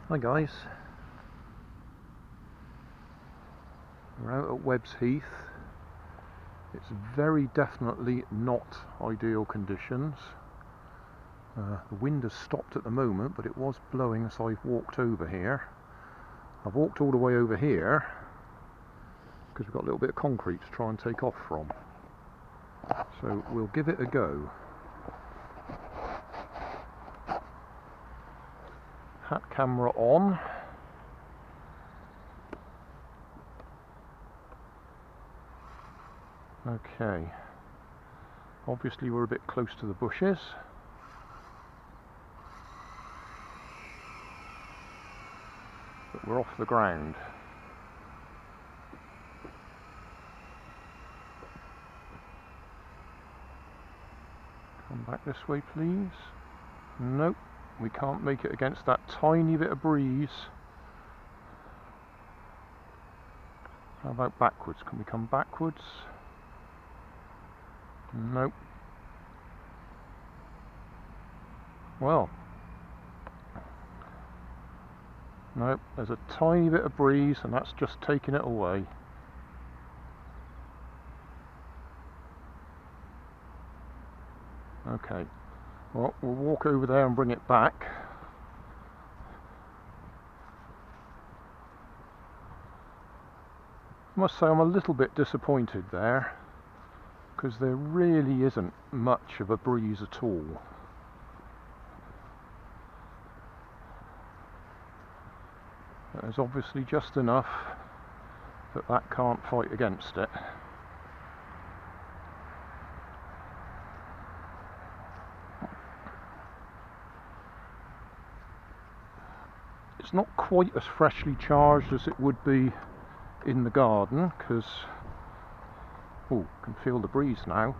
Hi guys, we're out at Webbs Heath. It's very definitely not ideal conditions. The wind has stopped at the moment, but it was blowing as I've walked over here. I've walked all the way over here because we've got a little bit of concrete to try and take off from. So we'll give it a go. Hat camera on. Okay, obviously we're a bit close to the bushes. But we're off the ground. Come back this way please. Nope, we can't make it against that tiny bit of breeze. How about backwards? Can we come backwards? Nope. Well, nope, there's a tiny bit of breeze and that's just taking it away. Okay, well, we'll walk over there and bring it back. I must say I'm a little bit disappointed there, because there really isn't much of a breeze at all. There's obviously just enough that that can't fight against it. It's not quite as freshly charged as it would be in the garden, because can feel the breeze now.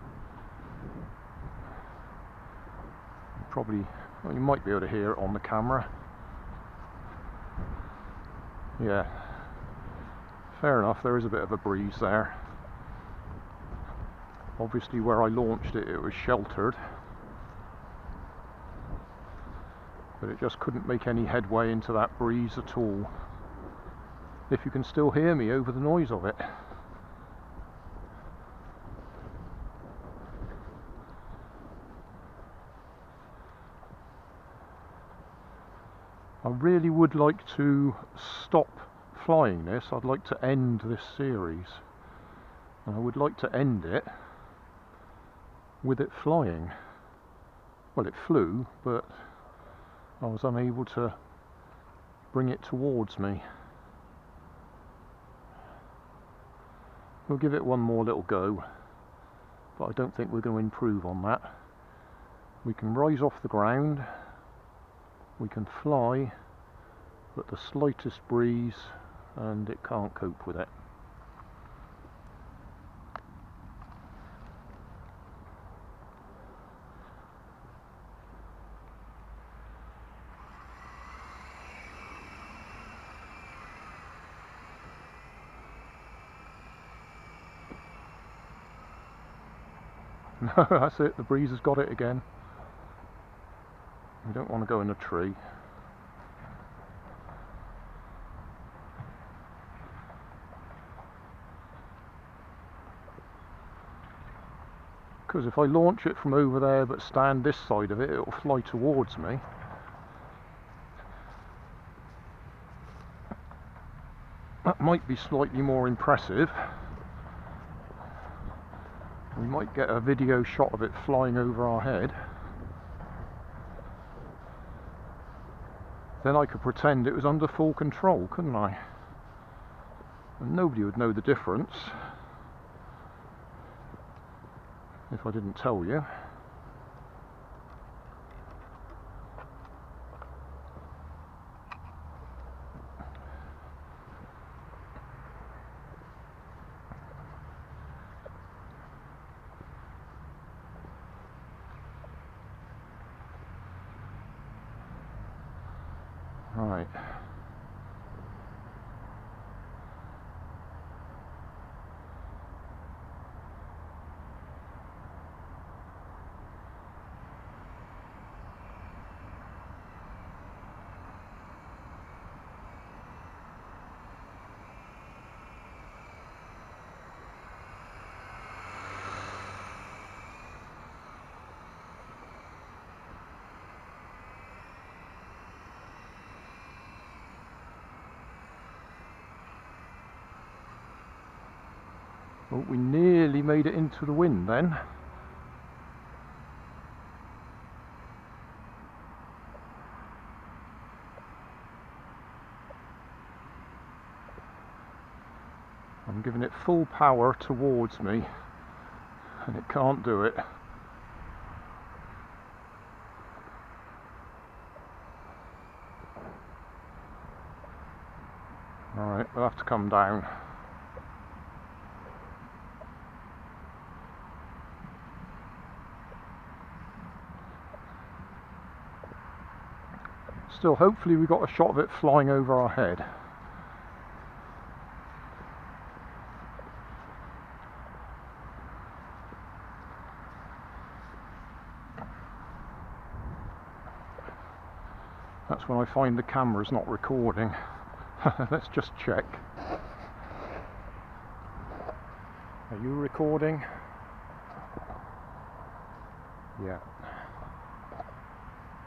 Probably, well, you might be able to hear it on the camera. Yeah, fair enough, there is a bit of a breeze there. Obviously where I launched it, it was sheltered, but it just couldn't make any headway into that breeze at all. If you can still hear me over the noise of it. I really would like to stop flying this. I'd like to end this series, and I would like to end it with it flying. Well, it flew, but I was unable to bring it towards me. We'll give it one more little go, but I don't think we're going to improve on that. We can rise off the ground, we can fly, but the slightest breeze and it can't cope with it. No, that's it, the breeze has got it again. We don't want to go in a tree. Because if I launch it from over there but stand this side of it, it'll fly towards me. That might be slightly more impressive. We might get a video shot of it flying over our head. Then I could pretend it was under full control, couldn't I? And nobody would know the difference if I didn't tell you. Right. Oh, we nearly made it into the wind then. I'm giving it full power towards me and it can't do it. Alright, we'll have to come down. Still, hopefully we got a shot of it flying over our head. That's when I find the camera's not recording. Let's just check. Are you recording? Yeah.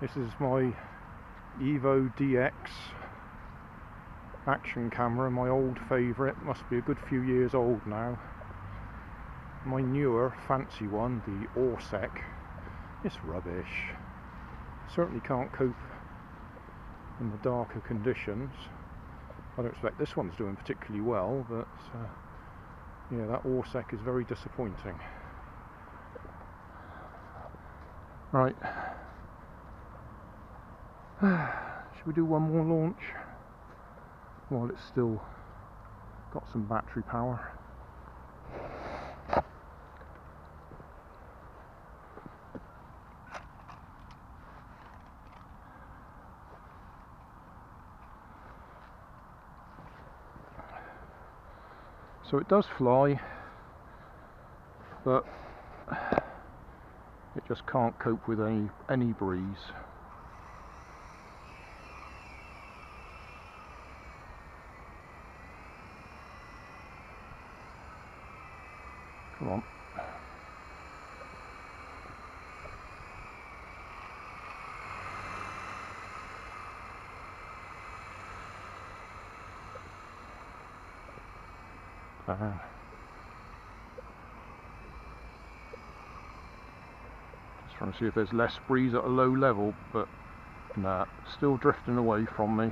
This is my Evo DX action camera, my old favourite, must be a good few years old now. My newer fancy one, the Orsec, it's rubbish. Certainly can't cope in the darker conditions. I don't expect this one's doing particularly well, but yeah, that Orsec is very disappointing. Right. Should we do one more launch while it's still got some battery power? So it does fly, but it just can't cope with any breeze. Come on. Just trying to see if there's less breeze at a low level, but nah, still drifting away from me.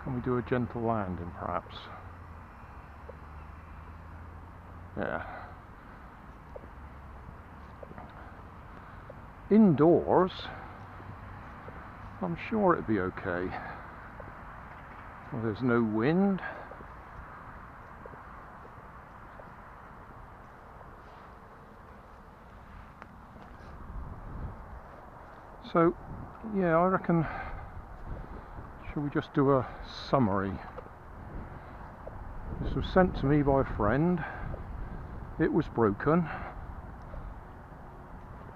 Can we do a gentle landing perhaps? Yeah. Indoors, I'm sure it'd be okay. Well, there's no wind. So, yeah, I reckon, shall we just do a summary? This was sent to me by a friend. It was broken.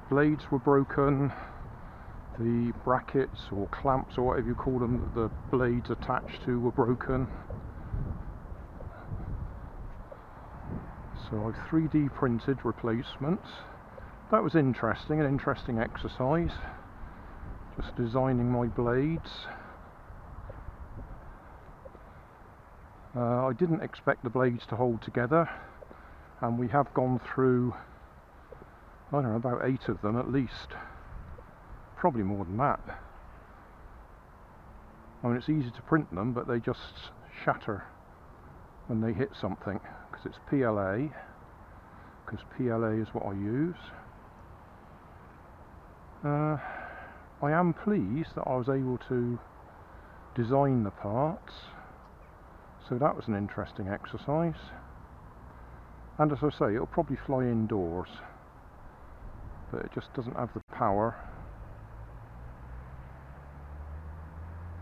Blades were broken. The brackets or clamps or whatever you call them that the blades attached to were broken. So I've 3D printed replacements. That was interesting, an interesting exercise. Just designing my blades. I didn't expect the blades to hold together, and we have gone through, I don't know, about 8 of them at least. Probably more than that. I mean, it's easy to print them, but they just shatter when they hit something, because it's PLA, because PLA is what I use. I am pleased that I was able to design the parts, so that was an interesting exercise. And as I say, it'll probably fly indoors, but it just doesn't have the power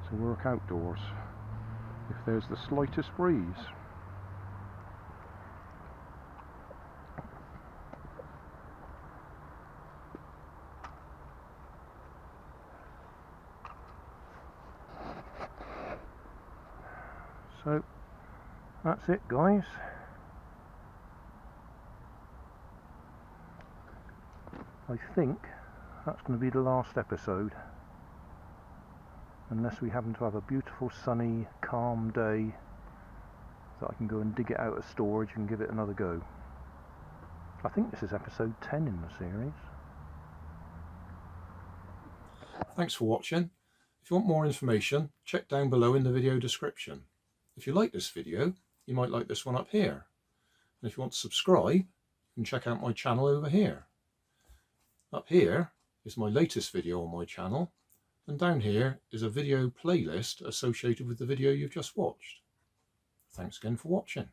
to work outdoors if there's the slightest breeze. So that's it, guys. I think that's going to be the last episode, unless we happen to have a beautiful sunny calm day that I can go and dig it out of storage and give it another go. I think this is episode 10 in the series. Thanks for watching. If you want more information, check down below in the video description. If you like this video, you might like this one up here. And if you want to subscribe, you can check out my channel over here. Up here is my latest video on my channel, and down here is a video playlist associated with the video you've just watched. Thanks again for watching.